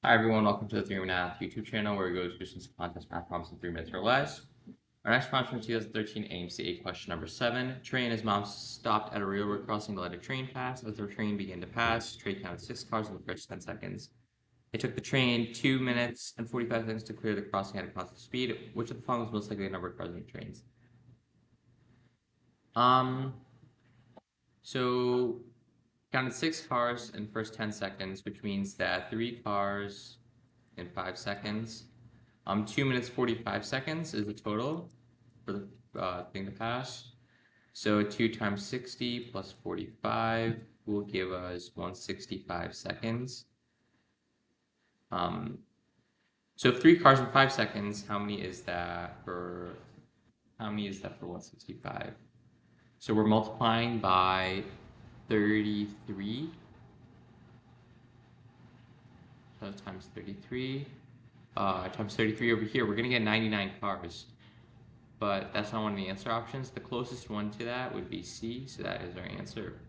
Hi everyone, welcome to the 3 Math YouTube channel where we go through some contest math problems in 3 minutes or less. Our next problem from 2013 AMC 8 question number 7. Trey and his mom stopped at a railroad crossing to let a train pass. As the train began to pass, Trey counted 6 cars in the first 10 seconds. It took the train 2 minutes and 45 seconds to clear the crossing at a constant speed. Which of the following is most likely the number of cars in the trains? So counted 6 cars in the first 10 seconds, which means that 3 cars in 5 seconds. 2 minutes 45 seconds is the total for the thing to pass. So 2 times 60 plus 45 will give us 165 seconds. So if 3 cars in 5 seconds, how many is that for 165? So we're multiplying by 33. So times 33. Times 33 over here, we're going to get 99 cars. But that's not one of the answer options. The closest one to that would be C, so that is our answer.